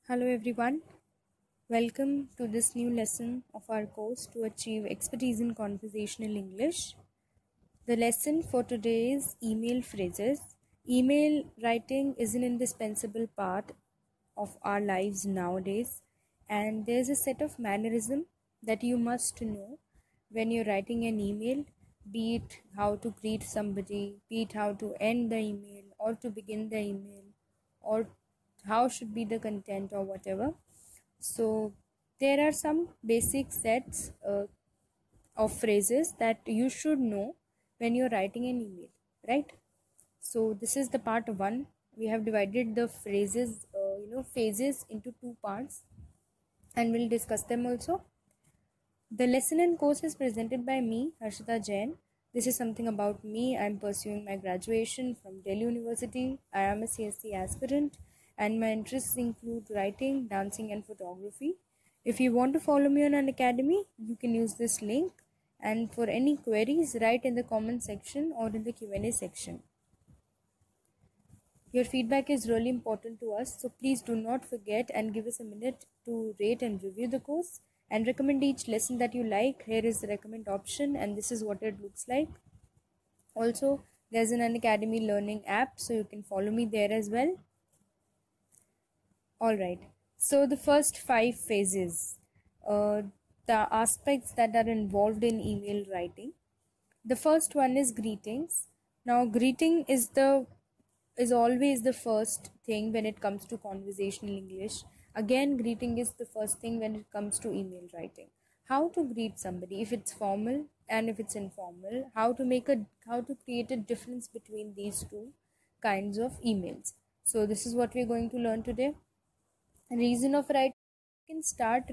Hello everyone, welcome to this new lesson of our course to achieve expertise in conversational English. The lesson for today is email phrases. Email writing is an indispensable part of our lives nowadays, and there's a set of mannerism that you must know when you're writing an email, be it how to greet somebody, be it how to end the email or to begin the email, or how should be the content or whatever. So there are some basic sets of phrases that you should know when you're writing an email, right? So this is the part one. We have divided the phrases, phases into two parts, and we'll discuss them also. The lesson and course is presented by me, Harshita Jain. This is something about me. I'm pursuing my graduation from Delhi University. I am a CSC aspirant, and my interests include writing, dancing, and photography. If you want to follow me on Unacademy, you can use this link. And for any queries, write in the comment section or in the Q&A section. Your feedback is really important to us, so please do not forget and give us a minute to rate and review the course and recommend each lesson that you like. Here is the recommend option, and this is what it looks like. Also, there's an Unacademy learning app, so you can follow me there as well. Alright, so the first 5 phases, the aspects that are involved in email writing. The first one is greetings. Now, greeting is always the first thing when it comes to conversational English. Again, greeting is the first thing when it comes to email writing. How to greet somebody, if it's formal and if it's informal, how to create a difference between these two kinds of emails. So this is what we're going to learn today. Reason of writing. You can start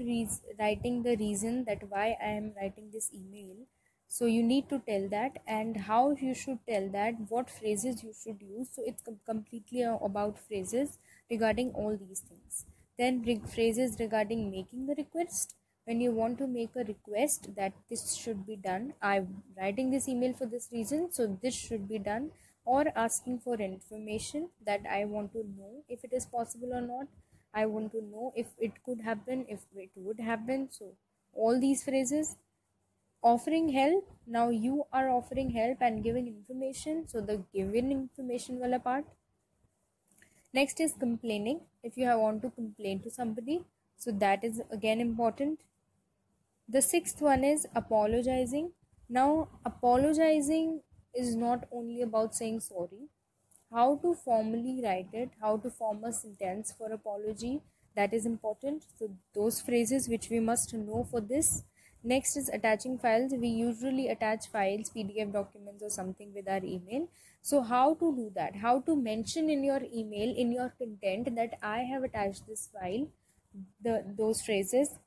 writing the reason that why I am writing this email. So you need to tell that, and how you should tell that, what phrases you should use. So it's completely about phrases regarding all these things. Then phrases regarding making the request. When you want to make a request that this should be done, I'm writing this email for this reason, so this should be done. Or asking for information that I want to know if it is possible or not. I want to know if it could happen, if it would happen. So all these phrases. Offering help. Now you are offering help and giving information, so the given information wala part. Next is complaining. If you want to complain to somebody, so that is again important. The sixth one is apologizing. Now apologizing is not only about saying sorry. How to formally write it, how to form a sentence for apology, that is important. So those phrases which we must know for this. Next is attaching files. We usually attach files, PDF documents or something with our email. So how to do that? How to mention in your email, in your content, that I have attached this file, those phrases.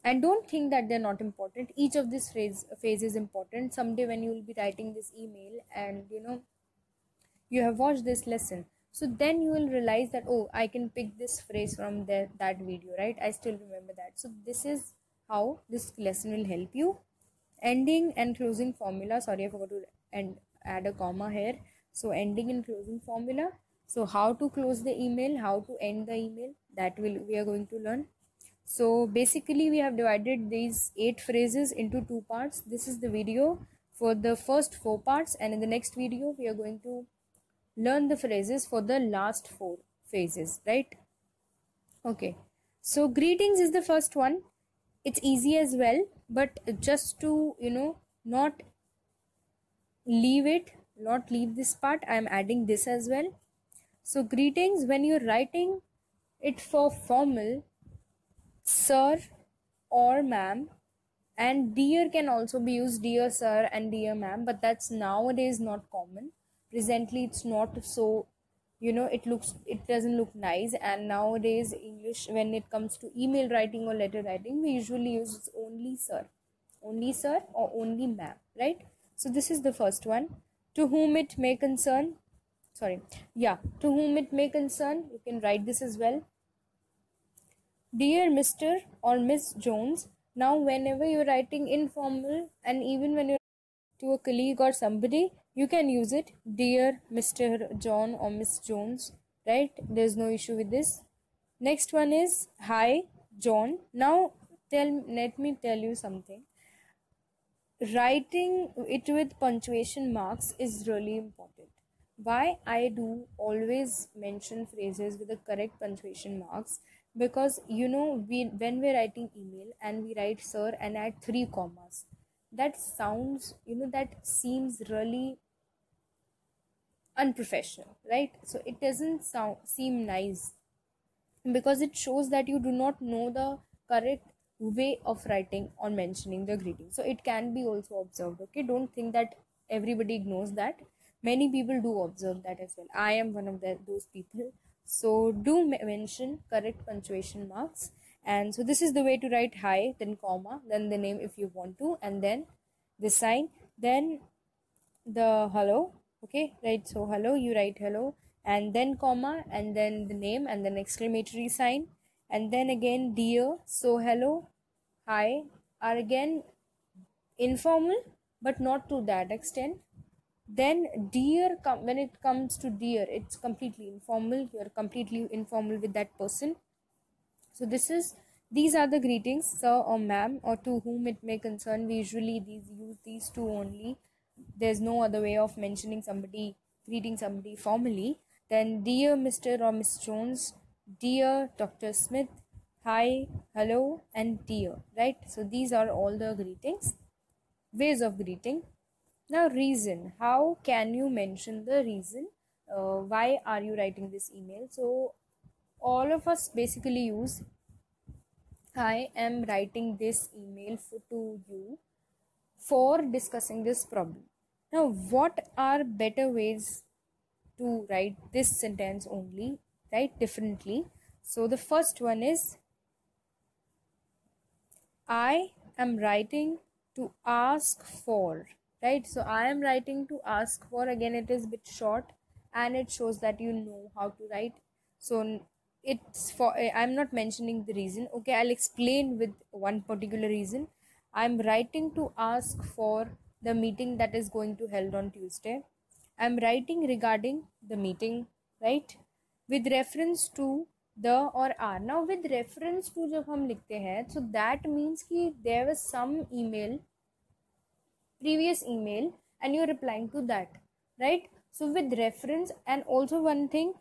And don't think that they're not important. Each of these phase is important. Someday when you will be writing this email and you have watched this lesson, so then you will realize that, oh, I can pick this phrase from that video, right? I still remember that. So this is how this lesson will help you. Ending and closing formula. Sorry, I forgot to add a comma here. So ending and closing formula. So how to close the email, how to end the email, that we are going to learn. So basically we have divided these 8 phrases into 2 parts. This is the video for the first 4 parts, and in the next video we are going to learn the phrases for the last 4 phases, right? Okay, so greetings is the first one. It's easy as well, but just to not leave this part, I am adding this as well. So greetings, when you're writing it for formal, sir or ma'am, and dear can also be used, dear sir and dear ma'am, but that's nowadays not common. Presently it's not so, it doesn't look nice. And nowadays English, when it comes to email writing or letter writing, we usually use only sir or only ma'am, right? So this is the first one. To whom it may concern, to whom it may concern, you can write this as well. Dear Mr. or Miss Jones. Now whenever you're writing informal, and even when you're to a colleague or somebody, you can use it, dear Mr. John or Miss Jones, right? There's no issue with this. Next one is hi John. Now let me tell you something. Writing it with punctuation marks is really important. Why I do always mention phrases with the correct punctuation marks, because we when we're writing email and we write sir and add three commas, that sounds, that seems really unprofessional, right? So it doesn't seem nice, because it shows that you do not know the correct way of writing or mentioning the greeting. So it can be also observed. Okay, don't think that everybody ignores that. Many people do observe that as well. I am one of those people. So do mention correct punctuation marks. And so this is the way to write hi, then comma, then the name if you want to, and then the sign, then the hello. Okay, right? So hello, you write hello, and then comma, and then the name, and then exclamatory sign, and then again dear. So hello, hi are again informal, but not to that extent. Then dear, when it comes to dear, it's completely informal. You're completely informal with that person. So these are the greetings, sir or ma'am, or to whom it may concern. We usually use these two only. There's no other way of mentioning somebody, greeting somebody formally. Then dear Mr. or Miss Jones, dear Dr. Smith, hi, hello, and dear, right? So these are all the greetings, ways of greeting. Now reason, how can you mention the reason? Why are you writing this email? So all of us basically use I am writing this email to you for discussing this problem. Now, what are better ways to write this sentence only, right, differently? So, the first one is I am writing to ask for, right? So, I am writing to ask for, again, it is a bit short and it shows that you know how to write. So, it's for, I'm not mentioning the reason. Okay, I'll explain with one particular reason. I'm writing to ask for the meeting that is going to held on Tuesday. I'm writing regarding the meeting, right, with reference to the or are. Now with reference to जब हम लिखते हैं, so that means कि there was some email, previous email, and you're replying to that, right? So with reference, and also one thing,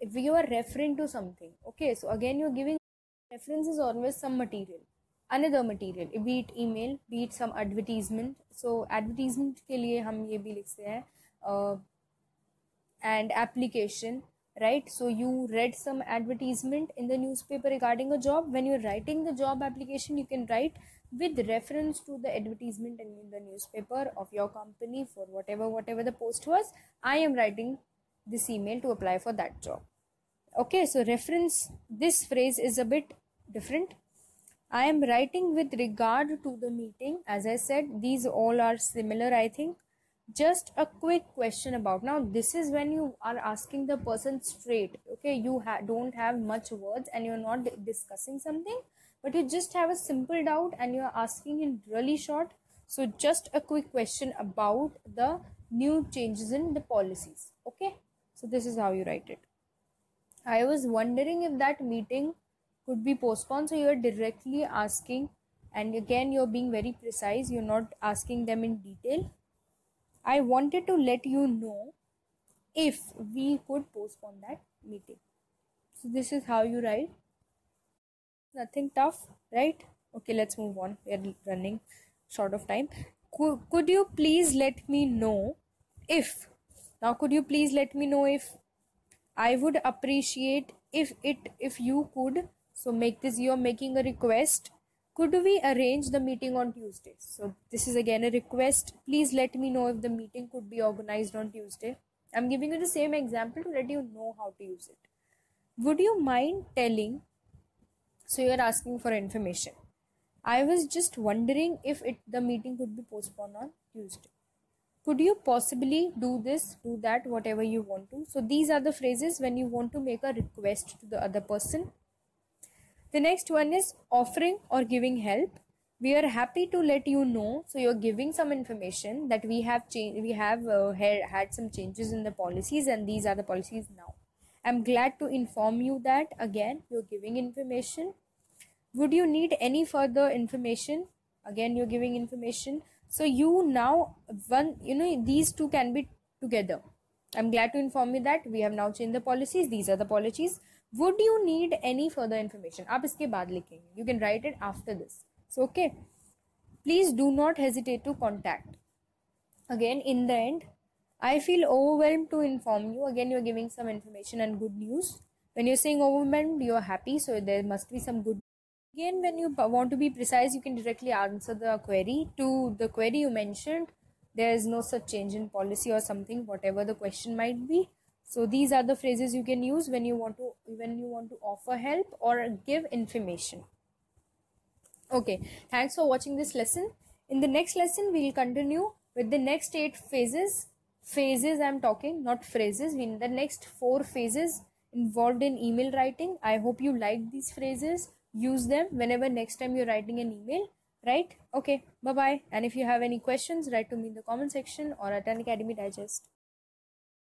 if you are referring to something, okay, so again you're giving reference is always some material, another material, be it email, be it some advertisement. So advertisement के लिए हम ये भी लिखते हैं and application, right? So you read some advertisement in the newspaper regarding a job. When you're writing the job application, you can write with reference to the advertisement in the newspaper of your company for whatever the post was. I am writing this email to apply for that job. Okay, so reference, this phrase is a bit different. I am writing with regard to the meeting. As I said, these all are similar, I think. Just a quick question about, now this is when you are asking the person straight. Okay, you don't have much words and you're not discussing something, but you just have a simple doubt and you're asking in really short. So just a quick question about the new changes in the policies. Okay, so this is how you write it. I was wondering if that meeting could be postponed. So you're directly asking, and again you're being very precise, you're not asking them in detail. I wanted to let you know if we could postpone that meeting. So this is how you write. Nothing tough, right? Okay, let's move on. We're running short of time. Could you please let me know if, now could you please let me know if, I would appreciate if you could, so make this, you're making a request. Could we arrange the meeting on Tuesday? So this is again a request. Please let me know if the meeting could be organized on Tuesday. I'm giving you the same example to let you know how to use it. Would you mind telling? So you're asking for information. I was just wondering if the meeting could be postponed on Tuesday. Could you possibly do this, do that, whatever you want to? So these are the phrases when you want to make a request to the other person. The next one is offering or giving help. We are happy to let you know. So you're giving some information that we have had some changes in the policies, and these are the policies now. I'm glad to inform you that again you're giving information. Would you need any further information? Again you're giving information. So you now these two can be together. I'm glad to inform you that we have now changed the policies. These are the policies. Would you need any further information? आप इसके बाद लिखेंगे. You can write it after this. So okay. Please do not hesitate to contact. Again, in the end, I feel overwhelmed to inform you. Again, you're giving some information and good news. When you're saying overwhelmed, you're happy, so there must be some good. Again, when you want to be precise, you can directly answer the query. To the query you mentioned, there is no such change in policy or something, whatever the question might be. So these are the phrases you can use when you want to offer help or give information. Okay, thanks for watching this lesson. In the next lesson, we will continue with the next 8 phases. Phases I'm talking, not phrases. In the next 4 phases involved in email writing. I hope you like these phrases. Use them whenever next time you're writing an email. Right? Okay, bye-bye. And if you have any questions, write to me in the comment section or at Unacademy Digest.